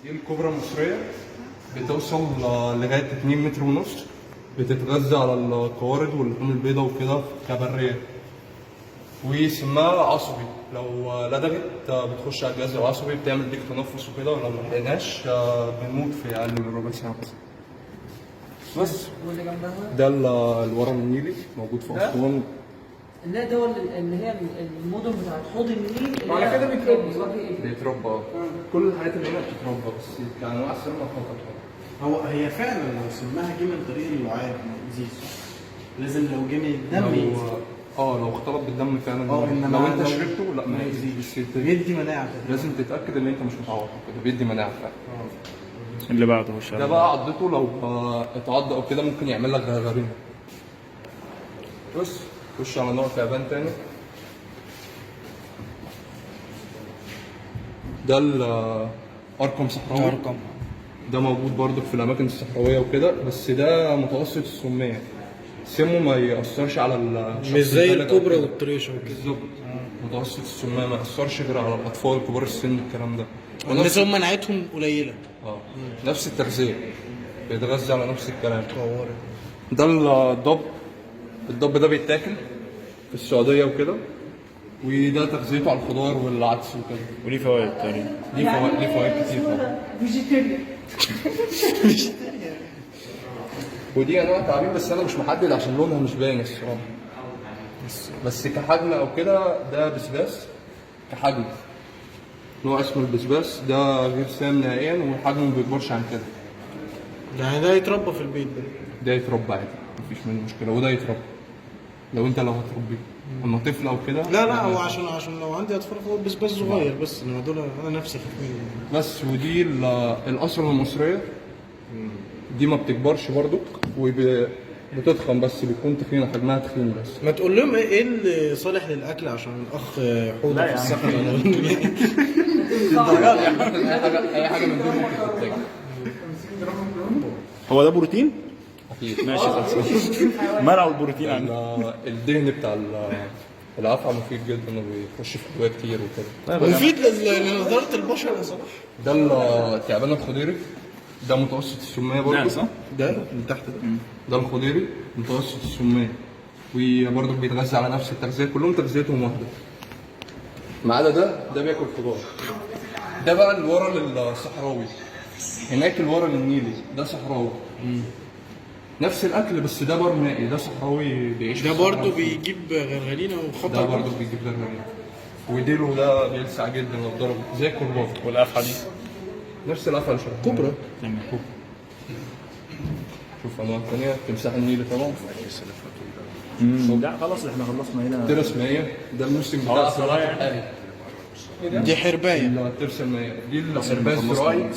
دي الكوبرا المصرية، بتوصل لغاية 2 متر ونص، بتتغذى على القوارض واللحوم البيضاء وكده كبرية. وسمها عصبي، لو لدغت بتخش على الجهاز العصبي، بتعمل ضيق تنفس وكده، ولو ما لقيناش بنموت في أقل من ربع ساعة بس. بس ده الورم النيلي موجود في أسوان. لا ده اللي هي المدن بتاعت حوض النيل. على كده بيتربى كل الحاجات اللي هنا بتتربى، بس كأنواع السمنة فقط. هي فعلا لو سمها جه من طريق اللعاب زيزو، لازم لو جه من الدم لو اختلط بالدم فعلا. انما لو انت شربته لا ما يزيدش، بيدي مناعه. لازم تتاكد ان انت مش متعور كده، بيدي مناعه فعلا. اللي بعده ده بقى عضته لو اتعض او كده ممكن يعمل لك غرغرين. بص خش على نوع تعبان تاني. ده الارقم صحراوي. ده موجود برضو في الاماكن الصحراويه وكده، بس ده متوسط السميه، سمه ما يأثرش على الشخص، مش زي الكوبرا والطريشه وكده. بالظبط. متوسط السميه ما يأثرش غير على الاطفال كبار السن الكلام ده. الناس هم مناعتهم قليله. نفس التغذيه، بيتغذى على نفس الكلام. ده الضب ده بيتاكل في السعوديه وكده، وده تغذيته على الخضار والعدس وكده. وليه فوائد تقريبا؟ ليه فوائد كتير طبعا. فيجيتيريان. ودي انواع تعابين بس انا مش محدد عشان لونها مش باين الصراحه. بس كحجم او كده ده بسباس كحجم. نوع اسمه البسباس، ده غير سام نهائيا وحجمه ما بيكبرش عن كده. يعني ده يتربى في البيت ده يتربى عادي مفيش منه مشكله، وده يتربى لو انت هتربيه. اما طفل او كده لا هو عشان لو عندي اطفال فهو بسباس صغير بس، انما دول انا نفسي خايف منهم. بس. ودي القصر المصريه، دي ما بتكبرش برضو وبتتخن، بس بتكون تخينه، حجمها تخين بس. ما تقول لهم ايه اللي صالح للاكل عشان الاخ حوضه في الصحراء. اي حاجه من دول ممكن تتاكل. هو ده بروتين؟ اكيد. ماشي خلاص. منعوا البروتين عنه. الدهن بتاع العفع مفيد جدا وبيخش في ادويه كتير وكده. مفيد لنضاره البشر يا صلاح. ده التعبان الخضيري، ده متوسط السميه برضه. نعم صح؟ ده من تحت ده. ده الخضيري متوسط السميه، وبرضه بيتغذى على نفس التغذيه، كلهم تغذيتهم واحده ما عدا ده بياكل خضار. ده بقى الورل الصحراوي، هناك الورل النيلي ده صحراوي. نفس الاكل بس ده بر مائي، ده صحراوي بيعيش. ده برضه بيجيب غرغرينه وخطر. ده برضه بيجيب غرغرين، وديله ده بيلسع جدا لو ضربه زي الكرباج. والقفحه دي؟ نفس القفله اللي شبه كبرى. شوف انواع ثانيه، تمساح النيل طبعا. لا خلاص احنا خلصنا هنا. ترس مائيه، ده الموسم بتاع الصراحه الحالي. دي حربايه. الترس المائيه دي الحربايه الزراعي،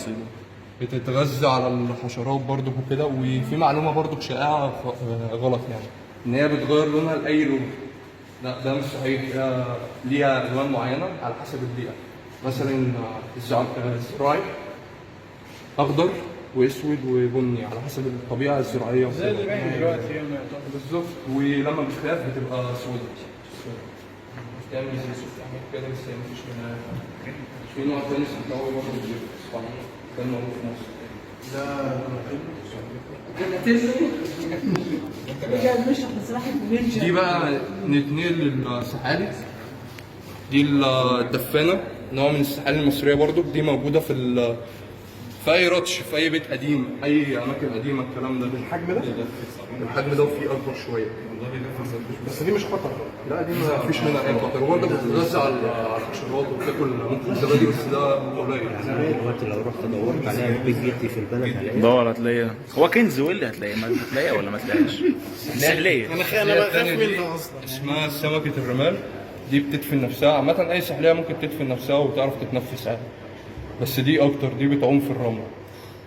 بتتغذى على الحشرات برضو وكده. وفي معلومه برضو شائعه غلط، يعني ان هي بتغير لونها لاي لون. لا ده مش صحيح، ليها الوان معينه على حسب البيئه. مثلا الزراعي اخضر واسود وبني على حسب الطبيعه الزراعيه زي اللي باين دلوقتي هنا. بالظبط. ولما بتخاف بتبقى سوداء، بتعمل زي سود كده، بس هي مفيش منها. في نوع تاني صحراوي برضه بيبقى كان موجود في مصر. دي بقى نتنقل للسحالي. دي الدفانه، نوع من السحالي المصريه برضه. دي موجوده في اي رطش، في اي بيت قديم، اي اماكن قديمه الكلام ده. الحجم ده؟ الحجم ده وفيه اكبر شويه، بس دي مش خطر. لا دي ما فيش منها اي خطر، وانت بتتغذى على الحشرات وبتاكل ممكن زبادي، بس ده قليل. دلوقتي لو رحت دورت عليها في بيت جدي في البلد هلاقيها. دور هتلاقيها. هو كنز واللي هتلاقيها، ما هتلاقيها ولا ما تلاقيهاش. سحليه. انا بخاف منها اصلا. اسمها سمكه الرمال. دي بتدفن نفسها. عامه اي سحليه ممكن تدفن نفسها وتعرف تتنفس عادي، بس دي اكتر. دي بتعوم في الرمل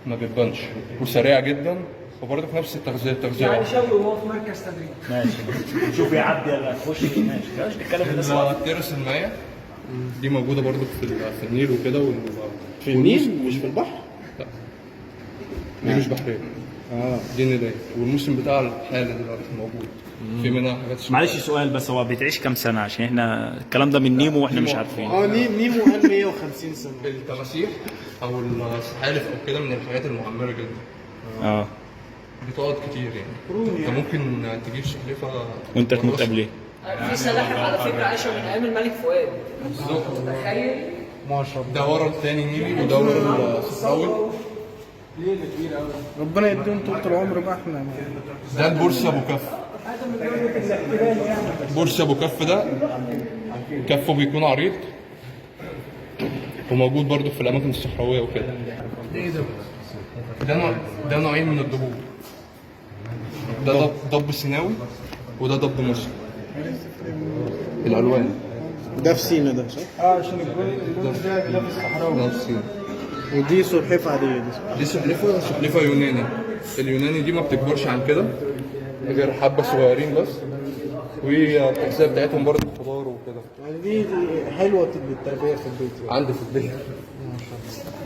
ما بتبانش، وسريعه جدا، وبرضه في نفس التغذيه. يعني شوي وهو في مركز تدريب. ماشي. شوف يعدي ولا تخش. ماشي نتكلم في الناس. الترس المائيه دي موجوده برضه في النيل وكده. في النيل مش في البحر؟ لا دي مش بحريه. دي نيليه، والموسم بتاع الحالة دلوقتي موجود. في منها حاجات معلش سؤال بس، هو بتعيش كام سنه؟ عشان احنا الكلام ده من نيمو واحنا مش عارفين. نيمو قال 150 سنه. التماسيح او السحالف او كده من الحاجات المعمره جدا، اه بتقعد كتير يعني. انت ممكن تجيب سلحفه وانت تموت قبل ايه؟ في سلاحف على فكره عايشه من ايام الملك فؤاد. تخيل. ده ورا التاني نيلي وده ورا الصحراوي. ربنا يديهم طول العمر بقى احنا. ده البورصه ابو كف. بورصه ابو كف ده كفه بيكون عريض وموجود برضو في الاماكن الصحراويه وكده. ده نوعين من الضبوب، ده ضب سيناوي وده ضب مصري. الالوان ده في سينا ده صح؟ عشان ده في الصحراء نفسي. ودي سلحفاه عاديه دي سلحفاه يوناني. اليوناني دي ما بتكبرش عن كده غير حبه صغيرين بس، والتغذيه بتاعتهم برضه خضار وكده. يعني دي حلوه للتربيه في البيت يعني. عندي في البيت.